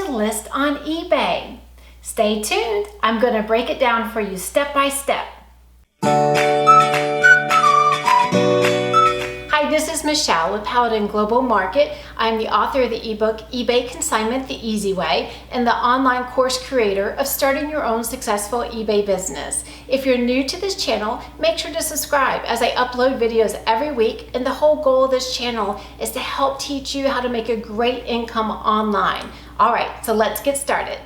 to list on eBay. Stay tuned. I'm going to break it down for you step by step. Hi, this is Michelle with Paladin Global Market. I'm the author of the ebook eBay Consignment the Easy Way and the online course creator of starting your own successful eBay business. If you're new to this channel, make sure to subscribe as I upload videos every week, and the whole goal of this channel is to help teach you how to make a great income online. All right, so let's get started.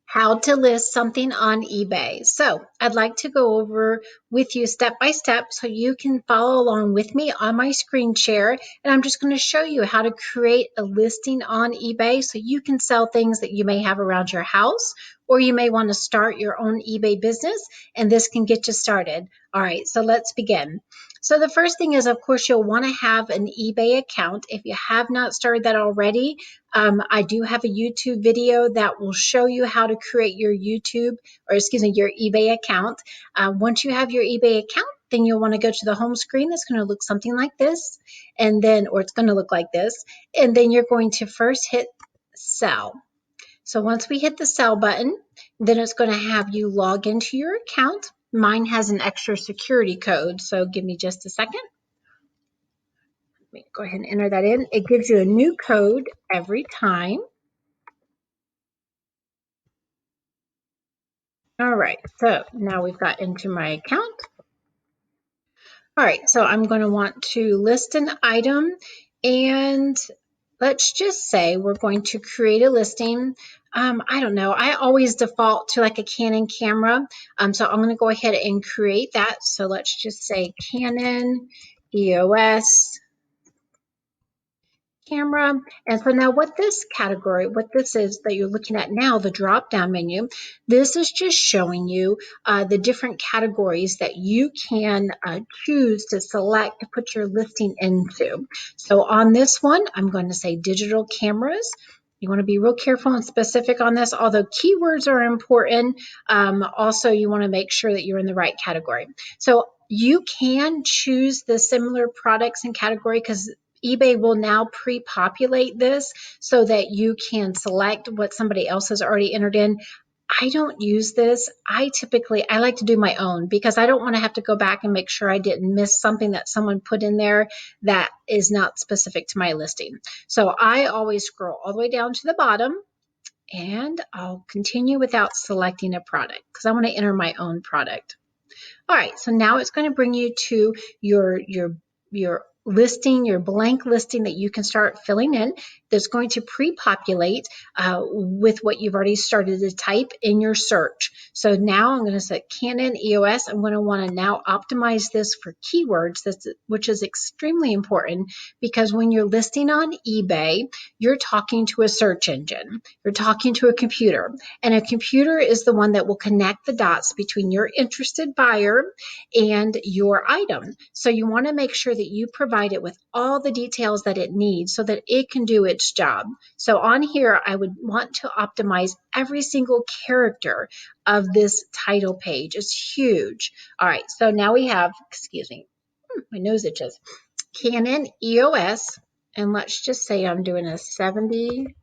How to list something on eBay. So I'd like to go over with you step by step so you can follow along with me on my screen share. And I'm just going to show you how to create a listing on eBay so you can sell things that you may have around your house, or you may want to start your own eBay business, and this can get you started. All right, so let's begin. So the first thing is, of course, you'll want to have an eBay account. If you have not started that already, I do have a YouTube video that will show you how to create your your eBay account. Once you have your eBay account, then you'll want to go to the home screen. That's going to look something like this, or it's going to look like this. And then you're going to first hit sell. So once we hit the sell button, then it's going to have you log into your account. Mine has an extra security code, so give me just a second. Let me go ahead and enter that in. It gives you a new code every time. All right, so now we've got into my account. All right, so I'm going to want to list an item, and let's just say we're going to create a listing. I don't know. I always default to like a Canon camera. So I'm going to go ahead and create that. So let's just say Canon EOS camera. And so now what this is that you're looking at now, the drop down menu, this is just showing you the different categories that you can choose to select to put your listing into. So on this one, I'm going to say digital cameras. You want to be real careful and specific on this, although keywords are important. Also, you want to make sure that you're in the right category. So you can choose the similar products and category because eBay will now pre-populate this so that you can select what somebody else has already entered in. I don't use this. I like to do my own because I don't want to have to go back and make sure I didn't miss something that someone put in there that is not specific to my listing. So I always scroll all the way down to the bottom, and I'll continue without selecting a product because I want to enter my own product. All right, so now it's going to bring you to your listing, your blank listing that you can start filling in. That's going to pre-populate with what you've already started to type in your search. So now I'm going to set Canon EOS. I'm going to want to now optimize this for keywords, which is extremely important because when you're listing on eBay, you're talking to a search engine. You're talking to a computer, and a computer is the one that will connect the dots between your interested buyer and your item. So you want to make sure that you provide it with all the details that it needs so that it can do its job. So on here, I would want to optimize every single character of this title page. It's huge. All right, so now we have, my nose itches, Canon EOS, and let's just say I'm doing a 70D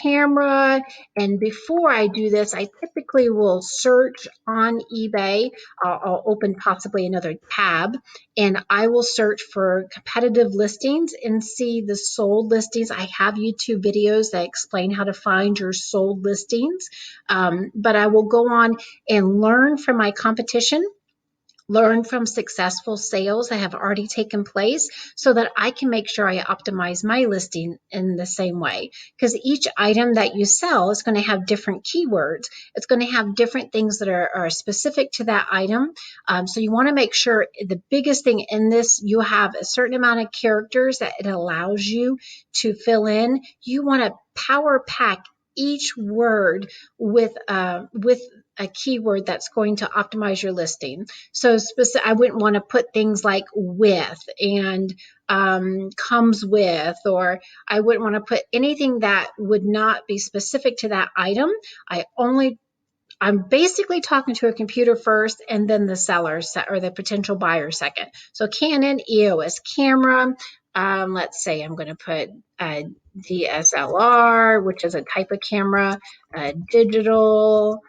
camera. And before I do this, I typically will search on eBay. I'll open possibly another tab, and I will search for competitive listings and see the sold listings. I have YouTube videos that explain how to find your sold listings, but I will go on and learn from my competition, learn from successful sales that have already taken place so that I can make sure I optimize my listing in the same way. Because each item that you sell is going to have different keywords. It's going to have different things that are specific to that item. So you want to make sure the biggest thing in this, you have a certain amount of characters that it allows you to fill in. You want to power pack each word with a keyword that's going to optimize your listing. So I wouldn't want to put things like with and comes with, or I wouldn't want to put anything that would not be specific to that item. I'm basically talking to a computer first and then the seller or the potential buyer second. So Canon EOS camera, Let's say I'm going to put DSLR, which is a type of camera, digital.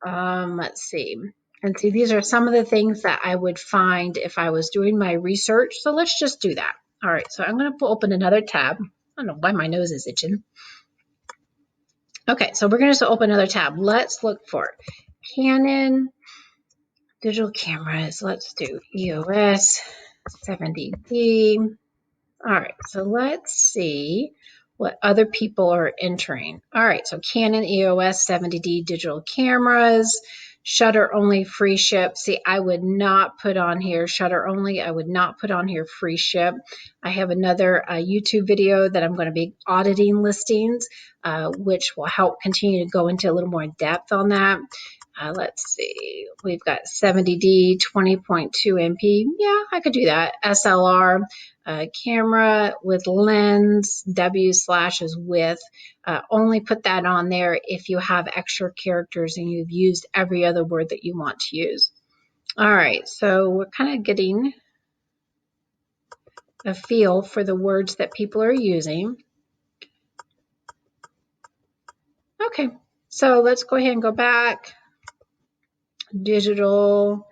Let's see. And see, these are some of the things that I would find if I was doing my research. So let's just do that. All right, so I'm going to open another tab. I don't know why my nose is itching. Okay, so we're going to open another tab. Let's look for Canon digital cameras. Let's do EOS 70D. All right, so let's see what other people are entering. All right, so Canon EOS 70D digital cameras, shutter only, free ship. See, I would not put on here shutter only. I would not put on here free ship. I have another YouTube video that I'm going to be auditing listings, which will help continue to go into a little more depth on that. Let's see, we've got 70D, 20.2 MP. Yeah, I could do that. SLR, camera with lens, W/ is with. Only put that on there if you have extra characters and you've used every other word that you want to use. All right, so we're kind of getting a feel for the words that people are using. Okay, so let's go ahead and go back. Digital,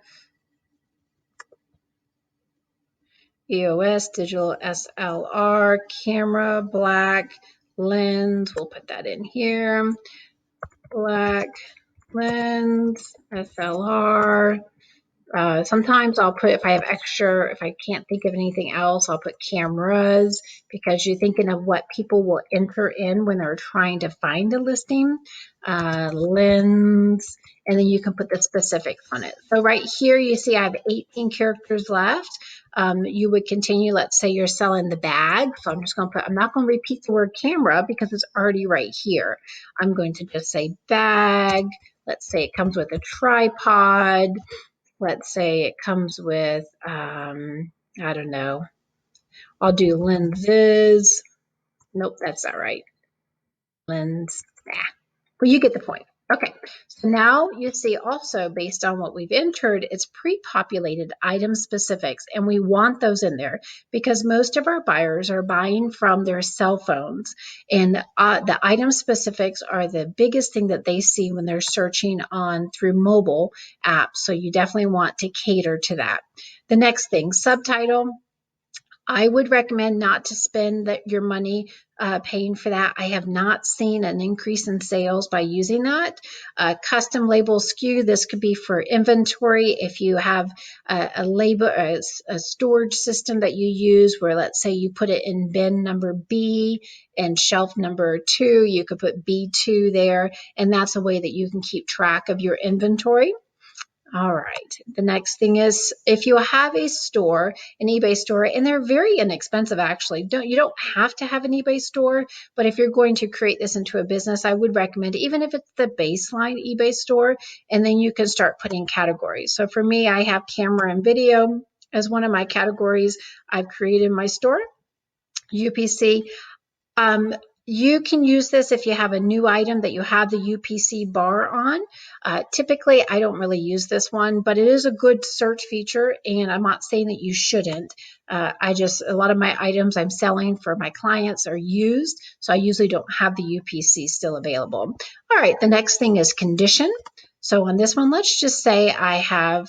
EOS, digital SLR, camera, black, lens, we'll put that in here, black, lens, SLR. Sometimes I'll put, if I have extra, if I can't think of anything else, I'll put cameras, because you're thinking of what people will enter in when they're trying to find a listing. Lens, and then you can put the specifics on it. So right here, you see I have 18 characters left. You would continue, let's say you're selling the bag. So I'm just going to put, I'm not going to repeat the word camera because it's already right here. I'm going to just say bag. Let's say it comes with a tripod. Let's say it comes with, I don't know, I'll do lenses. Nope, that's not right. Lens, nah. Well, you get the point. Okay, so now you see also based on what we've entered, it's pre-populated item specifics, and we want those in there because most of our buyers are buying from their cell phones, and the item specifics are the biggest thing that they see when they're searching on through mobile apps, so you definitely want to cater to that. The next thing, subtitle. I would recommend not to spend your money paying for that. I have not seen an increase in sales by using that. Custom label SKU, this could be for inventory. If you have a label, a storage system that you use where, let's say you put it in bin number B and shelf number 2, you could put B2 there, and that's a way that you can keep track of your inventory. All right. The next thing is if you have a store, an eBay store, and they're very inexpensive actually. You don't have to have an eBay store, but if you're going to create this into a business, I would recommend even if it's the baseline eBay store, and then you can start putting categories. So for me, I have camera and video as one of my categories I've created in my store. UPC. You can use this if you have a new item that you have the UPC bar on. Typically, I don't really use this one, but it is a good search feature, and I'm not saying that you shouldn't. A lot of my items I'm selling for my clients are used, so I usually don't have the UPC still available. All right, the next thing is condition. So on this one, let's just say I have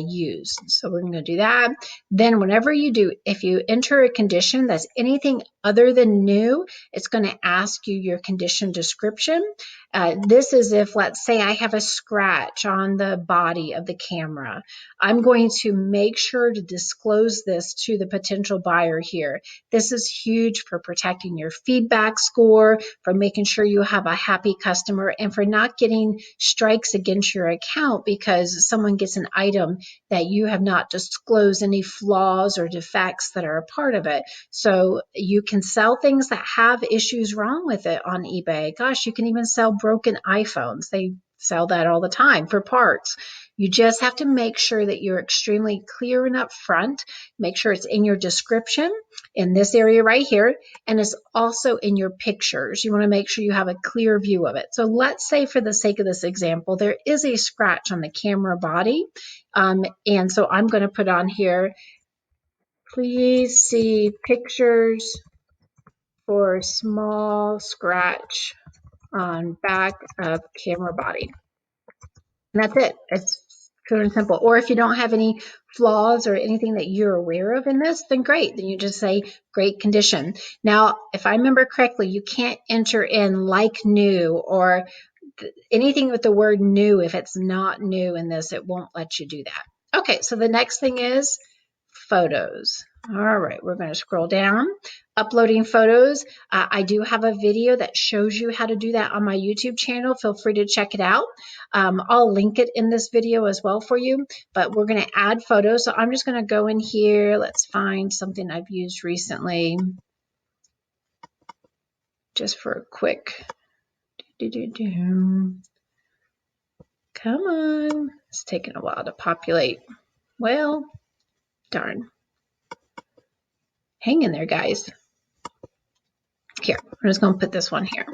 used. So we're going to do that. Then whenever you do, if you enter a condition that's anything other than new, it's going to ask you your condition description. This is if, let's say, I have a scratch on the body of the camera. I'm going to make sure to disclose this to the potential buyer here. This is huge for protecting your feedback score, for making sure you have a happy customer, and for not getting strikes against your account because someone gets an item that you have not disclosed any flaws or defects that are a part of it. So you can sell things that have issues wrong with it on eBay. Gosh, you can even sell broken iPhones. They sell that all the time for parts. You just have to make sure that you're extremely clear and upfront. Make sure it's in your description in this area right here, and it's also in your pictures. You want to make sure you have a clear view of it. So let's say for the sake of this example, there is a scratch on the camera body. And so I'm going to put on here Please see pictures for small scratch on back of camera body. And that's it. It's pure and simple. Or if you don't have any flaws or anything that you're aware of in this, then great. Then you just say great condition. Now, if I remember correctly, you can't enter in like new or anything with the word new. If it's not new in this, it won't let you do that. Okay, so the next thing is photos. All right, we're going to scroll down. Uploading photos. I do have a video that shows you how to do that on my YouTube channel. Feel free to check it out. I'll link it in this video as well for you, but we're going to add photos. So I'm just going to go in here. Let's find something I've used recently just for a quick. Come on. It's taking a while to populate. Well, darn. Hang in there, guys. Here, I'm just going to put this one here.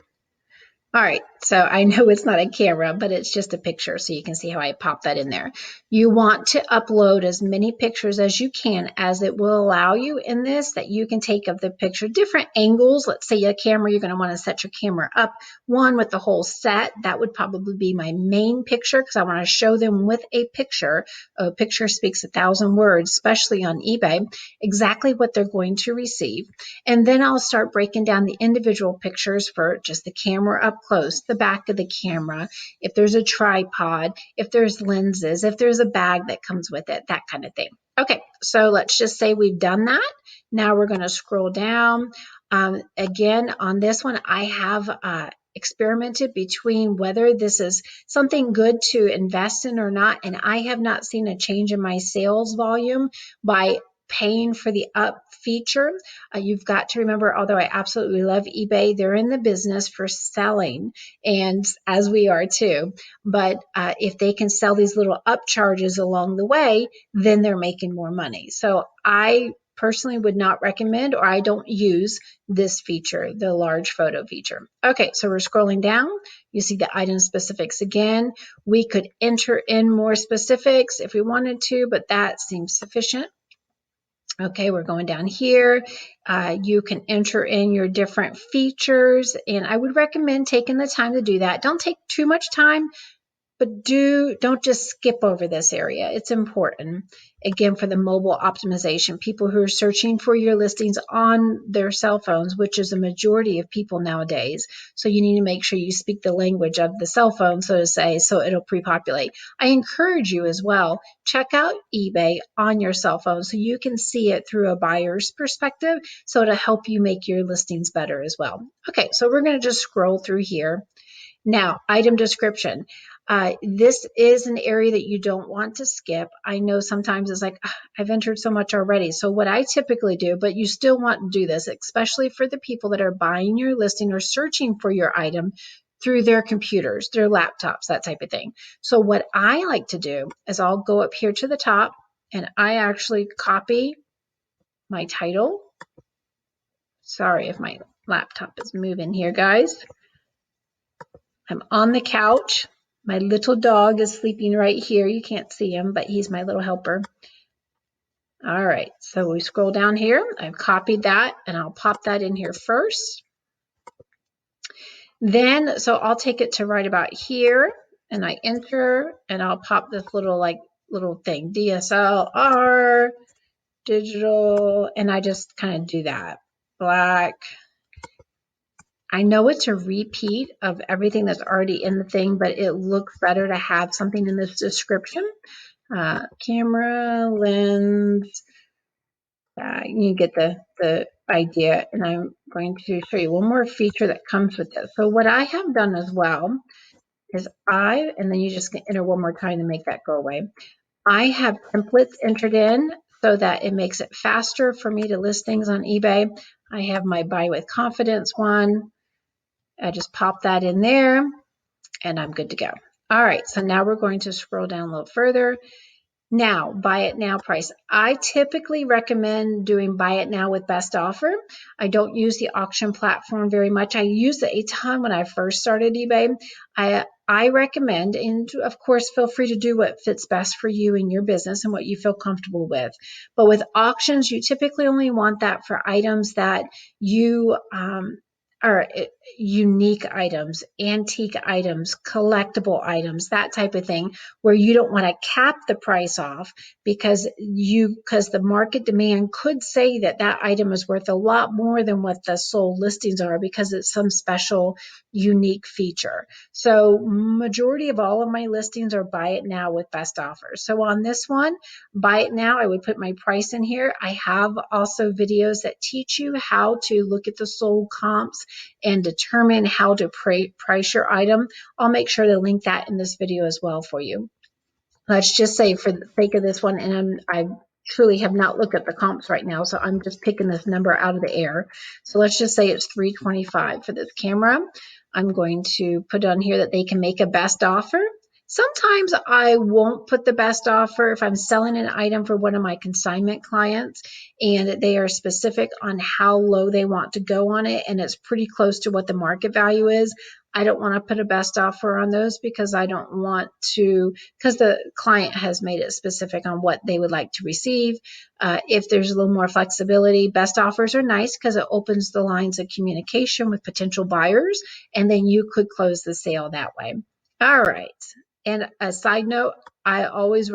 All right, so I know it's not a camera, but it's just a picture, so you can see how I pop that in there. You want to upload as many pictures as you can, as it will allow you in this that you can take of the picture, different angles. Let's say a camera, you're going to want to set your camera up one with the whole set. That would probably be my main picture because I want to show them with a picture. A picture speaks 1,000 words, especially on eBay, exactly what they're going to receive. And then I'll start breaking down the individual pictures for just the camera up close, the back of the camera, if there's a tripod, if there's lenses, if there's a bag that comes with it, that kind of thing. Okay, so let's just say we've done that. Now we're going to scroll down. Again, on this one, I have experimented between whether this is something good to invest in or not, and I have not seen a change in my sales volume by paying for the up feature. You've got to remember, although I absolutely love eBay, they're in the business for selling, and as we are too. But if they can sell these little up charges along the way, then they're making more money. So I personally would not recommend, or I don't use this feature, the large photo feature. Okay, so we're scrolling down. You see the item specifics again. We could enter in more specifics if we wanted to, but that seems sufficient. Okay, we're going down here. You can enter in your different features, and I would recommend taking the time to do that. Don't take too much time, but don't just skip over this area. It's important, again, for the mobile optimization. People who are searching for your listings on their cell phones, which is a majority of people nowadays. So you need to make sure you speak the language of the cell phone, so to say, so it'll pre-populate. I encourage you as well, check out eBay on your cell phone so you can see it through a buyer's perspective, so to help you make your listings better as well. Okay, so we're going to just scroll through here. Now, item description. This is an area that you don't want to skip. I know sometimes it's like, I've entered so much already. So what I typically do, but you still want to do this, especially for the people that are buying your listing or searching for your item through their computers, their laptops, that type of thing. So what I like to do is I'll go up here to the top and I actually copy my title. Sorry if my laptop is moving here, guys. I'm on the couch. My little dog is sleeping right here. You can't see him, but he's my little helper. All right, so we scroll down here. I've copied that, and I'll pop that in here first. Then, so I'll take it to right about here, and I enter, and I'll pop this little thing, DSLR, digital, and I just kind of do that. Black. I know it's a repeat of everything that's already in the thing, but it looks better to have something in this description. Camera, lens, you get the idea. And I'm going to show you one more feature that comes with this. So what I have done as well is and then you just can enter one more time to make that go away. I have templates entered in so that it makes it faster for me to list things on eBay. I have my Buy with Confidence one. I just pop that in there and I'm good to go. All right, so now we're going to scroll down a little further. Now, buy it now price. I typically recommend doing buy it now with best offer. I don't use the auction platform very much. I used it a ton when I first started eBay. I recommend, and of course, feel free to do what fits best for you and your business and what you feel comfortable with. But with auctions, you typically only want that for items that you are unique items, antique items, collectible items, that type of thing, where you don't want to cap the price off because the market demand could say that that item is worth a lot more than what the sold listings are because it's some special unique feature. So majority of all of my listings are buy it now with best offers. So on this one, buy it now, I would put my price in here. I have also videos that teach you how to look at the sold comps and determine how to price your item. I'll make sure to link that in this video as well for you. Let's just say for the sake of this one, and I truly have not looked at the comps right now, so I'm just picking this number out of the air. So let's just say it's $325 for this camera. I'm going to put on here that they can make a best offer. Sometimes I won't put the best offer if I'm selling an item for one of my consignment clients and they are specific on how low they want to go on it and it's pretty close to what the market value is. I don't want to put a best offer on those because I don't want to, because the client has made it specific on what they would like to receive. If there's a little more flexibility, best offers are nice because it opens the lines of communication with potential buyers, and then you could close the sale that way. All right. And a side note, I always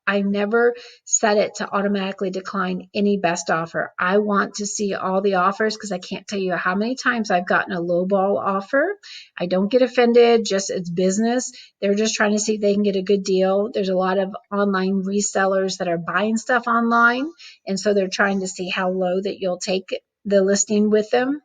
I never set it to automatically decline any best offer. I want to see all the offers because I can't tell you how many times I've gotten a lowball offer. I don't get offended, just it's business. They're just trying to see if they can get a good deal. There's a lot of online resellers that are buying stuff online, and so they're trying to see how low that you'll take the listing with them.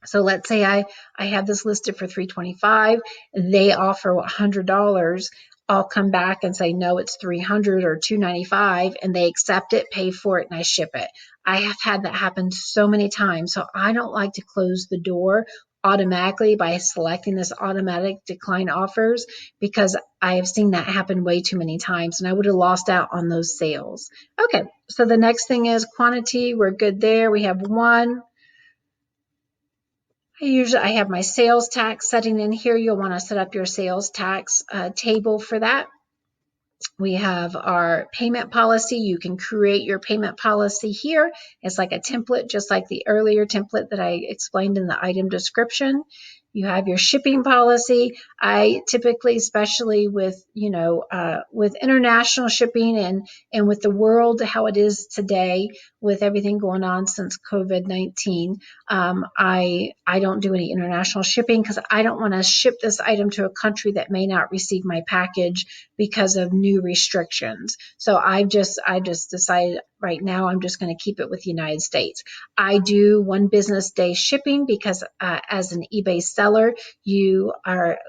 So let's say I have this listed for $325. They offer $100. I'll come back and say, no, it's $300 or $295, and they accept it, pay for it, and I ship it. I have had that happen so many times. So I don't like to close the door automatically by selecting this automatic decline offers because I have seen that happen way too many times and I would have lost out on those sales. Okay, so the next thing is quantity. We're good there. We have one. I have my sales tax setting in here. You'll want to set up your sales tax table for that. We have our payment policy. You can create your payment policy here. It's like a template, just like the earlier template that I explained in the item description. You have your shipping policy. I typically, especially with, with international shipping and with the world, how it is today with everything going on since COVID-19, I don't do any international shipping because I don't want to ship this item to a country that may not receive my package because of new restrictions. So I just decided right now I'm just going to keep it with the United States. I do one business day shipping because as an eBay seller, you are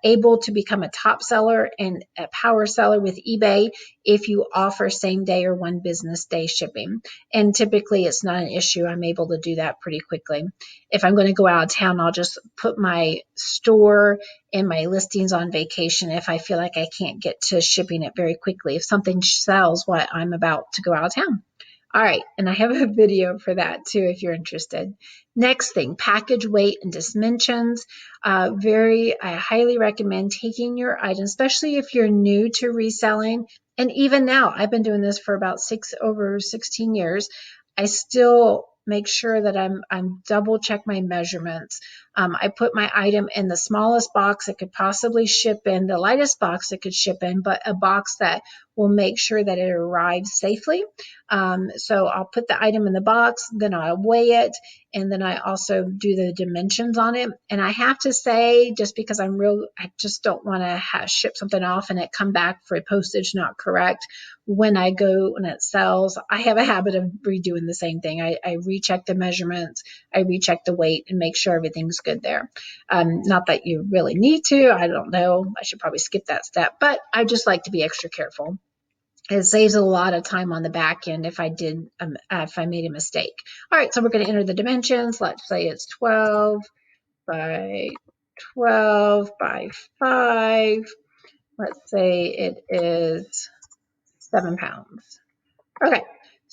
able to become a top seller and a power seller with eBay if you offer same day or one business day shipping. And typically it's not an issue. I'm able to do that pretty quickly. If I'm going to go out of town, I'll just put my store and my listings on vacation if I feel like I can't get to shipping it very quickly, if something sells while I'm about to go out of town. All right, and I have a video for that too if you're interested. Next thing, package weight and dimensions. I highly recommend taking your items, especially if you're new to reselling. And even now, I've been doing this for about over 16 years. I still make sure that I'm double check my measurements. I put my item in the smallest box it could possibly ship in, the lightest box it could ship in, but a box that will make sure that it arrives safely. So I'll put the item in the box, then I'll weigh it, and then I also do the dimensions on it. And I have to say, just because I just don't want to ship something off and it come back for postage not correct. When it sells, I have a habit of redoing the same thing. I recheck the measurements, I recheck the weight and make sure everything's good there. Not that you really need to, I don't know, I should probably skip that step, but I just like to be extra careful. It saves a lot of time on the back end if I made a mistake. All right, so we're going to enter the dimensions. Let's say it's 12 by 12 by 5. Let's say it is 7 pounds. Okay,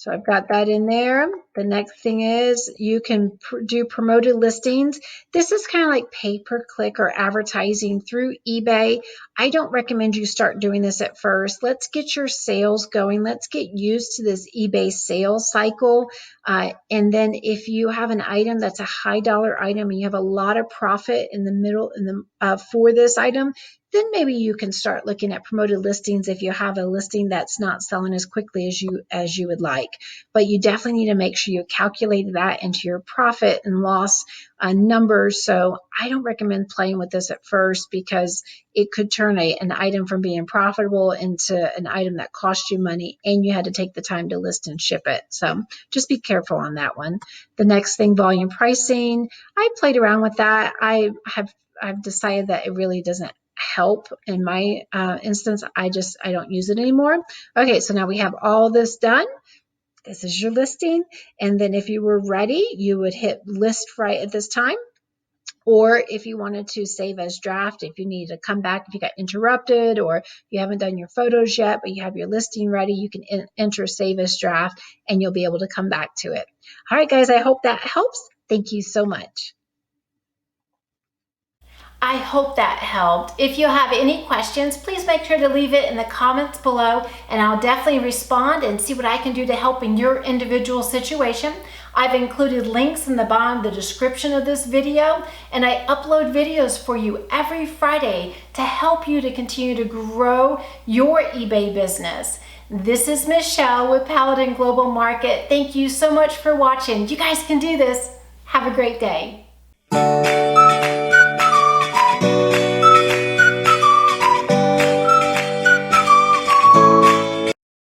So I've got that in there. The next thing is you can do promoted listings. This is kind of like pay-per-click or advertising through eBay. I don't recommend you start doing this at first. Let's get your sales going. Let's get used to this eBay sales cycle. And then if you have an item that's a high dollar item and you have a lot of profit in the middle for this item, then maybe you can start looking at promoted listings if you have a listing that's not selling as quickly as you would like. But you definitely need to make sure you calculate that into your profit and loss numbers. So I don't recommend playing with this at first because it could turn an item from being profitable into an item that cost you money and you had to take the time to list and ship it. So just be careful on that one. The next thing, volume pricing. I played around with that. I've decided that it really doesn't help in my instance. I don't use it anymore. Okay, so now we have all this done. This is your listing. And then if you were ready, you would hit list right at this time. Or if you wanted to save as draft, if you need to come back, if you got interrupted or you haven't done your photos yet, but you have your listing ready, you can enter save as draft and you'll be able to come back to it. All right, guys, I hope that helps. Thank you so much. I hope that helped. If you have any questions, please make sure to leave it in the comments below and I'll definitely respond and see what I can do to help in your individual situation. I've included links in the bottom of the description of this video, and I upload videos for you every Friday to help you to continue to grow your eBay business. This is Michelle with Paladin Global Market. Thank you so much for watching. You guys can do this. Have a great day.